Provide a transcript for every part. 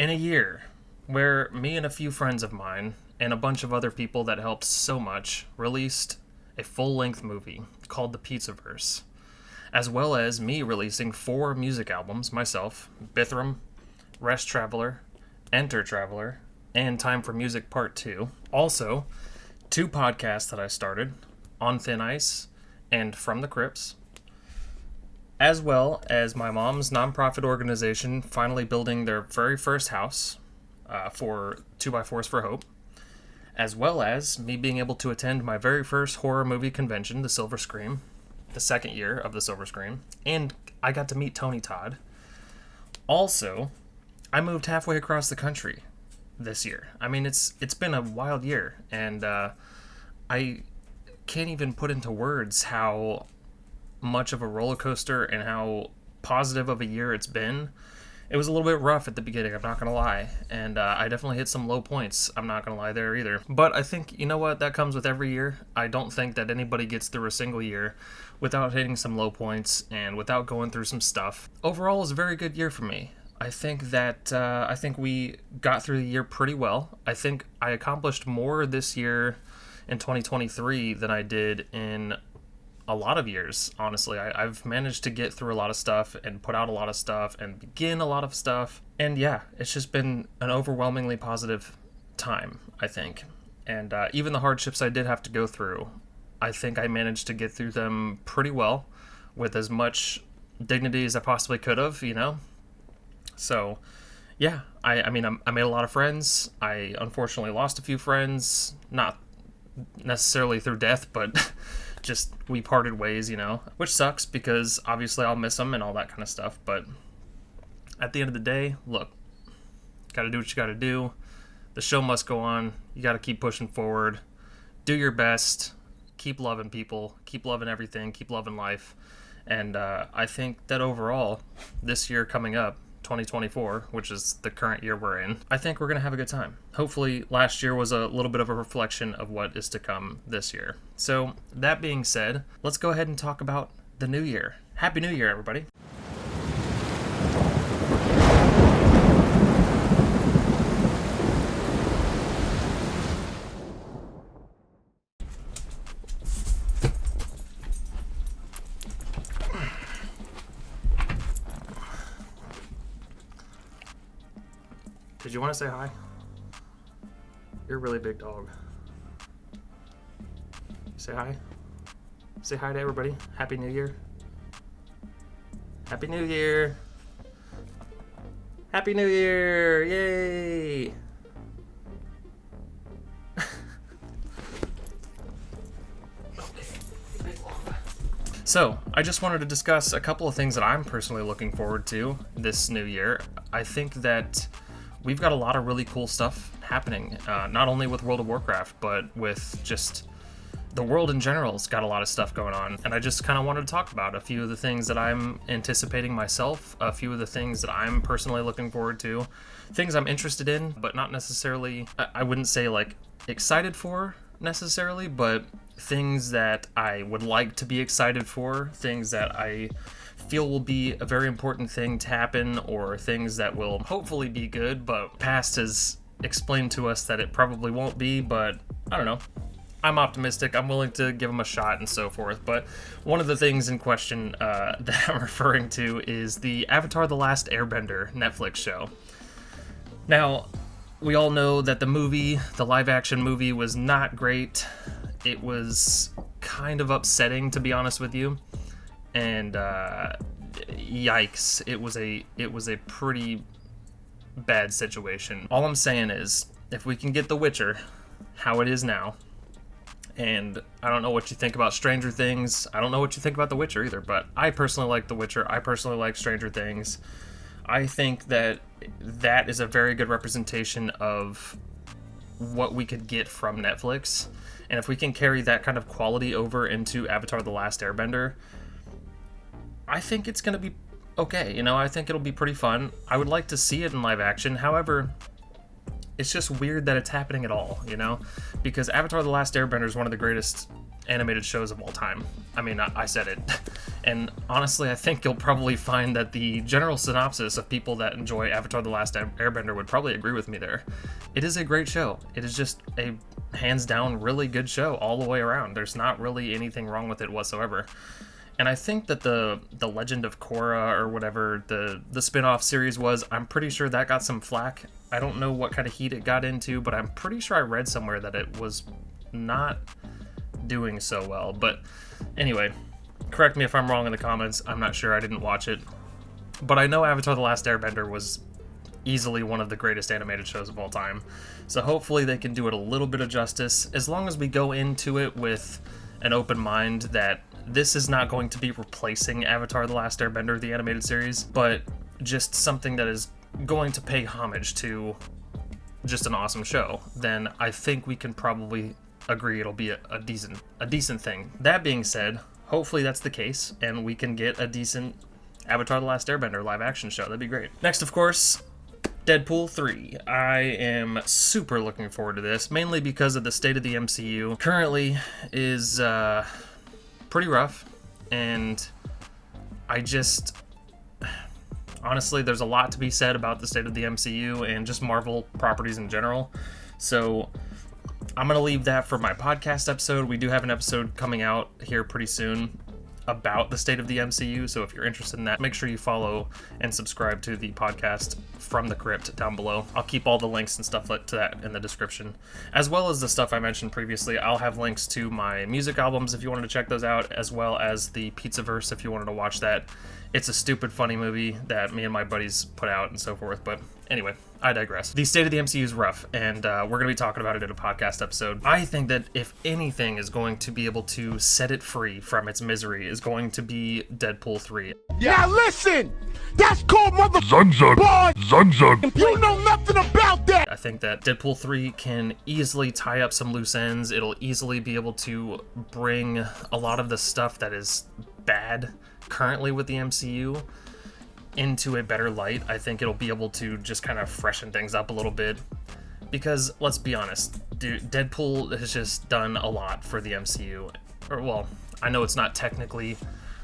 In a year where me and a few friends of mine and a bunch of other people that helped so much released a full-length movie called The Pizzaverse, as well as me releasing 4 music albums myself, Bithram, Rest Traveler, Enter Traveler, and Time for Music Part 2. Also, 2 podcasts that I started, On Thin Ice and From the Crypts, as well as my mom's nonprofit organization finally building their very first house for 2x4s for Hope, as well as me being able to attend my very first horror movie convention, the Silver Scream, the second year of the Silver Scream, and I got to meet Tony Todd. Also, I moved halfway across the country this year. I mean, it's been a wild year, and I can't even put into words how much of a roller coaster and how positive of a year it's been. It was a little bit rough at the beginning, I'm not gonna lie, and I definitely hit some low points, I'm not gonna lie there either. But I think, you know what, that comes with every year. I don't think that anybody gets through a single year without hitting some low points and without going through some stuff. Overall, it was a very good year for me. I think we got through the year pretty well. I think I accomplished more this year in 2023 than I did in a lot of years, honestly. I've managed to get through a lot of stuff and put out a lot of stuff and begin a lot of stuff. And yeah, it's just been an overwhelmingly positive time, I think. And even the hardships I did have to go through, I think I managed to get through them pretty well with as much dignity as I possibly could have, you know? So, yeah, I mean, I made a lot of friends. I unfortunately lost a few friends, not necessarily through death, but just we parted ways, you know, which sucks because obviously I'll miss them and all that kind of stuff. But at the end of the day, look, got to do what you got to do. The show must go on. You got to keep pushing forward. Do your best. Keep loving people. Keep loving everything. Keep loving life. And I think that overall, this year coming up, 2024, which is the current year we're in, I think we're going to have a good time. Hopefully last year was a little bit of a reflection of what is to come this year. So that being said, let's go ahead and talk about the new year. Happy New Year, everybody. Did you want to say hi? You're a really big dog. Say hi. Say hi to everybody. Happy New Year. Happy New Year. Happy New Year. Yay. So, I just wanted to discuss a couple of things that I'm personally looking forward to this new year. I think that we've got a lot of really cool stuff happening, not only with World of Warcraft, but with just the world in general. It's got a lot of stuff going on, and I just kind of wanted to talk about a few of the things that I'm anticipating myself, a few of the things that I'm personally looking forward to, things I'm interested in, but not necessarily, I wouldn't say like excited for necessarily, but things that I would like to be excited for, things that I feel will be a very important thing to happen, or things that will hopefully be good, but past has explained to us that it probably won't be. But I don't know, I'm optimistic, I'm willing to give them a shot and so forth. But one of the things in question that I'm referring to is the Avatar: The Last Airbender Netflix show. Now, we all know that the live action movie was not great. It was kind of upsetting, to be honest with you. And yikes, it was a pretty bad situation. All I'm saying is, if we can get The Witcher how it is now, and I don't know what you think about Stranger Things, I don't know what you think about The Witcher either, but I personally like The Witcher, I personally like Stranger Things. I think that is a very good representation of what we could get from Netflix, and if we can carry that kind of quality over into Avatar: The Last Airbender, I think it's going to be okay. You know, I think it'll be pretty fun. I would like to see it in live action. However, it's just weird that it's happening at all, you know? Because Avatar: The Last Airbender is one of the greatest animated shows of all time. I mean, I said it. And honestly, I think you'll probably find that the general synopsis of people that enjoy Avatar: The Last Airbender would probably agree with me there. It is a great show. It is just a hands down really good show all the way around. There's not really anything wrong with it whatsoever. And I think that the Legend of Korra, or whatever the spin-off series was, I'm pretty sure that got some flack. I don't know what kind of heat it got into, but I'm pretty sure I read somewhere that it was not doing so well. But anyway, correct me if I'm wrong in the comments. I'm not sure. I didn't watch it. But I know Avatar: The Last Airbender was easily one of the greatest animated shows of all time. So hopefully they can do it a little bit of justice, as long as we go into it with an open mind that this is not going to be replacing Avatar: The Last Airbender, the animated series, but just something that is going to pay homage to just an awesome show. Then I think we can probably agree it'll be a decent thing. That being said, hopefully that's the case, and we can get a decent Avatar: The Last Airbender live action show. That'd be great. Next, of course, Deadpool 3. I am super looking forward to this, mainly because of the state of the MCU currently is pretty rough, and honestly, there's a lot to be said about the state of the MCU and just Marvel properties in general. So I'm going to leave that for my podcast episode. We do have an episode coming out here pretty soon about the state of the MCU, so if you're interested in that, make sure you follow and subscribe to the podcast from the Crypt down below. I'll keep all the links and stuff to that in the description, as well as the stuff I mentioned previously. I'll have links to my music albums if you wanted to check those out, as well as the Pizzaverse if you wanted to watch that. It's a stupid funny movie that me and my buddies put out and so forth, but anyway, I digress. The state of the MCU is rough, and we're going to be talking about it in a podcast episode. I think that if anything is going to be able to set it free from its misery is going to be Deadpool 3. Now listen! That's called mother Zug Zug! Zug Zug! You know nothing about that! I think that Deadpool 3 can easily tie up some loose ends. It'll easily be able to bring a lot of the stuff that is bad currently with the MCU into a better light. I think it'll be able to just kind of freshen things up a little bit, because let's be honest, dude, Deadpool has just done a lot for the MCU. Or, well, I know it's not technically,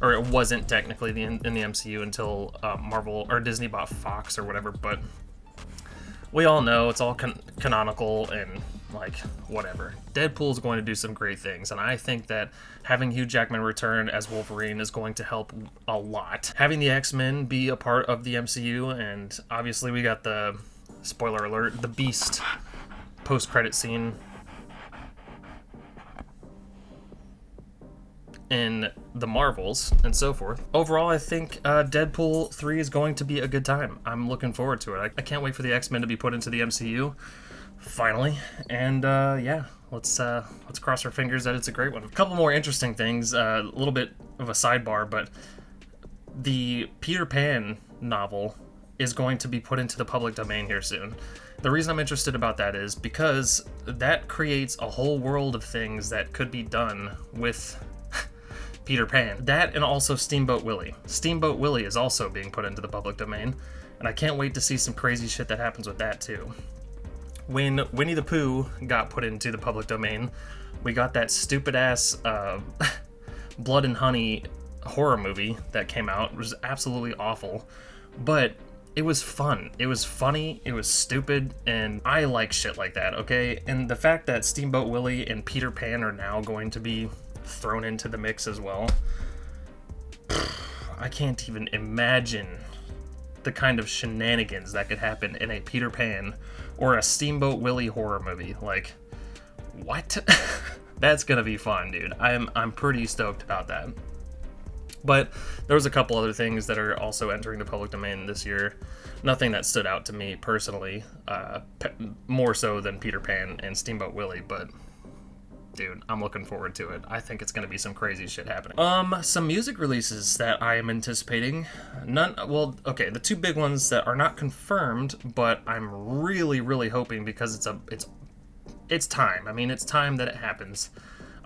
or it wasn't technically in the MCU until Marvel or Disney bought Fox or whatever, but we all know it's all canonical and like whatever. Deadpool's going to do some great things, and I think that having Hugh Jackman return as Wolverine is going to help a lot. Having the X-Men be a part of the MCU, and obviously we got the, spoiler alert, the Beast post-credit scene in the Marvels and so forth. Overall, I think Deadpool 3 is going to be a good time. I'm looking forward to it. I can't wait for the X-Men to be put into the MCU finally, and yeah, let's cross our fingers that it's a great one. A couple more interesting things, a little bit of a sidebar, but the Peter Pan novel is going to be put into the public domain here soon. The reason I'm interested about that is because that creates a whole world of things that could be done with Peter Pan. That, and also Steamboat Willie. Steamboat Willie is also being put into the public domain, and I can't wait to see some crazy shit that happens with that too. When Winnie the Pooh got put into the public domain, we got that stupid-ass Blood and Honey horror movie that came out. It was absolutely awful, but it was fun. It was funny, it was stupid, and I like shit like that, okay? And the fact that Steamboat Willie and Peter Pan are now going to be thrown into the mix as well, I can't even imagine the kind of shenanigans that could happen in a Peter Pan or a Steamboat Willie horror movie. Like, what? That's gonna be fun, dude. I'm pretty stoked about that. But there was a couple other things that are also entering the public domain this year. Nothing that stood out to me personally, more so than Peter Pan and Steamboat Willie, but dude, I'm looking forward to it. I think it's going to be some crazy shit happening. Some music releases that I am anticipating. Okay, the two big ones that are not confirmed, but I'm really, really hoping, because it's time. I mean, it's time that it happens.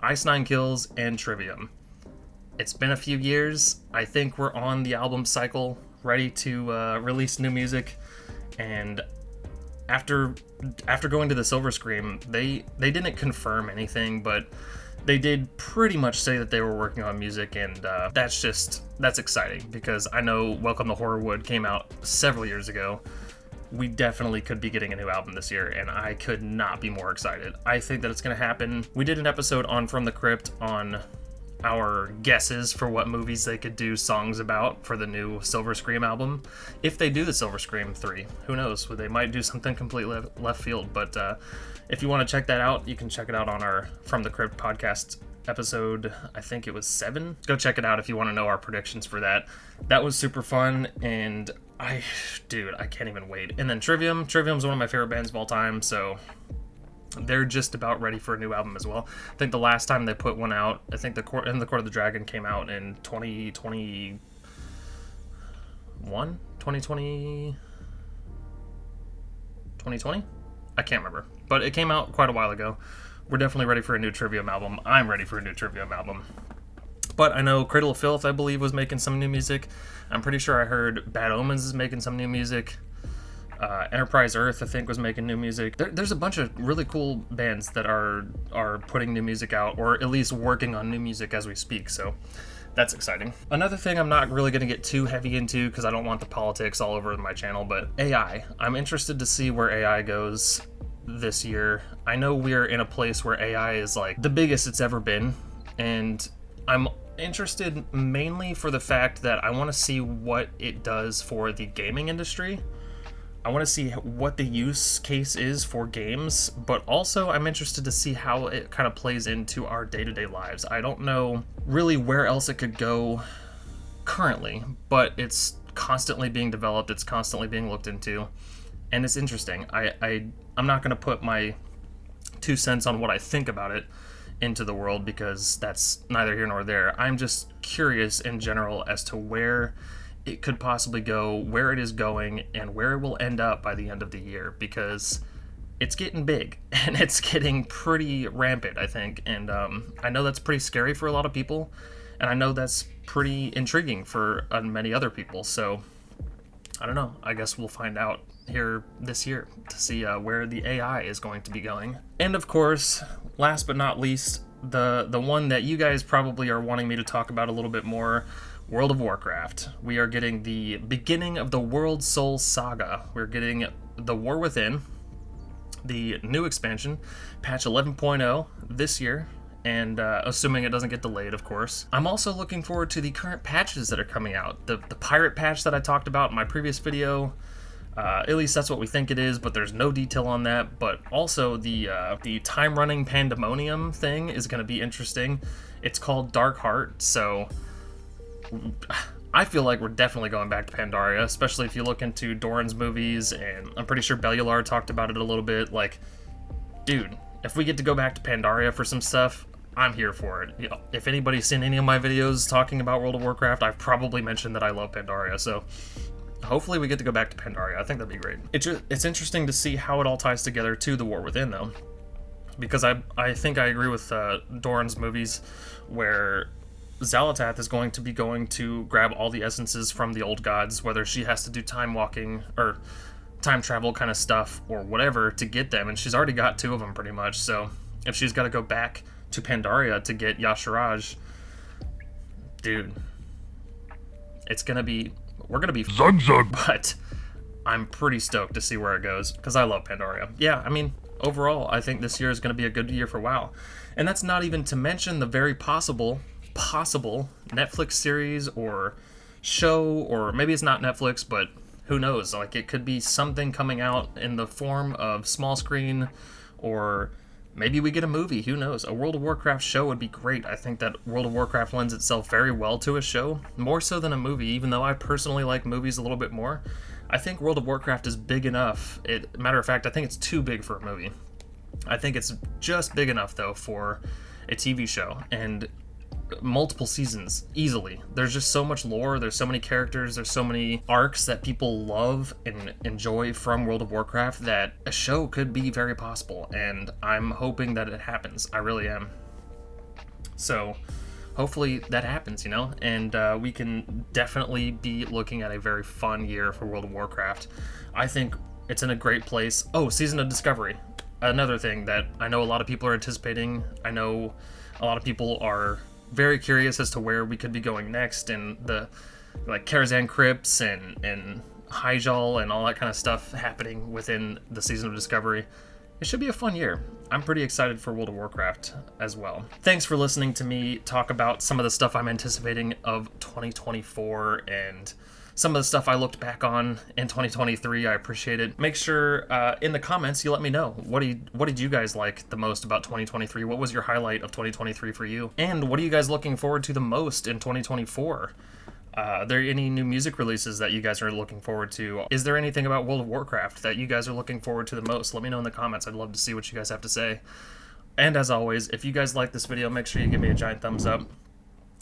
Ice Nine Kills and Trivium. It's been a few years. I think we're on the album cycle, ready to release new music, and after going to the Silver Scream, they didn't confirm anything, but they did pretty much say that they were working on music, and that's exciting, because I know Welcome to Horrorwood came out several years ago. We definitely could be getting a new album this year, and I could not be more excited. I think that it's going to happen. We did an episode on From the Crypt on our guesses for what movies they could do songs about for the new Silver Scream album. If they do the Silver Scream 3, who knows? They might do something completely left field, but if you want to check that out, you can check it out on our From the Crypt podcast episode. I think it was 7. Go check it out if you want to know our predictions for that. That was super fun, and I can't even wait. And then Trivium's one of my favorite bands of all time, so they're just about ready for a new album as well. I think the last time they put one out, I think the Court of the Dragon came out in 2020. I can't remember, but it came out quite a while ago. We're definitely ready for a new Trivium album. I'm ready for a new Trivium album. But I know Cradle of Filth, I believe, was making some new music. I'm pretty sure I heard Bad Omens is making some new music. Enterprise Earth, I think, was making new music. There's a bunch of really cool bands that are putting new music out, or at least working on new music as we speak, so that's exciting. Another thing I'm not really going to get too heavy into, because I don't want the politics all over my channel, but AI. I'm interested to see where AI goes this year. I know we're in a place where AI is like the biggest it's ever been, and I'm interested mainly for the fact that I want to see what it does for the gaming industry. I want to see what the use case is for games, but also I'm interested to see how it kind of plays into our day-to-day lives. I don't know really where else it could go currently, but it's constantly being developed, it's constantly being looked into, and it's interesting. I'm not going to put my 2 cents on what I think about it into the world, because that's neither here nor there. I'm just curious in general as to where it could possibly go, where it is going, and where it will end up by the end of the year, because it's getting big and it's getting pretty rampant, I think. And I know that's pretty scary for a lot of people, and I know that's pretty intriguing for many other people. So I don't know, I guess we'll find out here this year to see where the AI is going to be going. And of course, last but not least, the one that you guys probably are wanting me to talk about a little bit more, World of Warcraft. We are getting the beginning of the World Soul Saga. We're getting the War Within, the new expansion, patch 11.0 this year, and assuming it doesn't get delayed, of course. I'm also looking forward to the current patches that are coming out. The pirate patch that I talked about in my previous video, at least that's what we think it is, but there's no detail on that. But also the time-running Pandemonium thing is going to be interesting. It's called Dark Heart, so I feel like we're definitely going back to Pandaria, especially if you look into Doran's movies, and I'm pretty sure Bellular talked about it a little bit. Like, dude, if we get to go back to Pandaria for some stuff, I'm here for it. You know, if anybody's seen any of my videos talking about World of Warcraft, I've probably mentioned that I love Pandaria, so hopefully we get to go back to Pandaria. I think that'd be great. It's interesting to see how it all ties together to the War Within, though, because I think I agree with Doran's movies, where Xalatath is going to be going to grab all the essences from the old gods, whether she has to do time walking or time travel kind of stuff or whatever to get them, and she's already got 2 of them pretty much. So if she's got to go back to Pandaria to get Yasharaj, dude, we're gonna be Zug. But I'm pretty stoked to see where it goes, because I love Pandaria. Yeah, I mean, overall, I think this year is going to be a good year for WoW, and that's not even to mention the very possible Netflix series or show, or maybe it's not Netflix, but who knows, like it could be something coming out in the form of small screen, or maybe we get a movie, who knows. A World of Warcraft show would be great. I think that World of Warcraft lends itself very well to a show, more so than a movie, even though I personally like movies a little bit more. I think World of Warcraft is big enough. Matter of fact, I think it's too big for a movie. I think it's just big enough, though, for a TV show, and multiple seasons easily. There's just so much lore, there's so many characters, there's so many arcs that people love and enjoy from World of Warcraft, that a show could be very possible, and I'm hoping that it happens. I really am. So hopefully that happens, and we can definitely be looking at a very fun year for World of Warcraft. I think it's in a great place. Oh, Season of Discovery, another thing that I know a lot of people are anticipating. I know A lot of people are very curious as to where we could be going next, and the like Karazhan Crypts and Hyjal and all that kind of stuff happening within the Season of Discovery. It should be a fun year. I'm pretty excited for World of Warcraft as well. Thanks for listening to me talk about some of the stuff I'm anticipating of 2024 and some of the stuff I looked back on in 2023. I appreciate it. Make sure in the comments you let me know. What did you guys like the most about 2023? What was your highlight of 2023 for you? And what are you guys looking forward to the most in 2024? Are there any new music releases that you guys are looking forward to? Is there anything about World of Warcraft that you guys are looking forward to the most? Let me know in the comments. I'd love to see what you guys have to say. And as always, if you guys like this video, make sure you give me a giant thumbs up.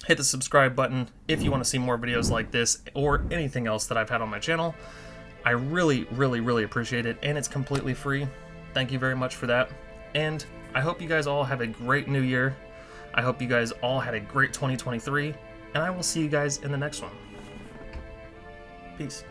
Hit the subscribe button if you want to see more videos like this or anything else that I've had on my channel. I really, really, really appreciate it, and it's completely free. Thank you very much for that. And I hope you guys all have a great new year. I hope you guys all had a great 2023, and I will see you guys in the next one. Peace.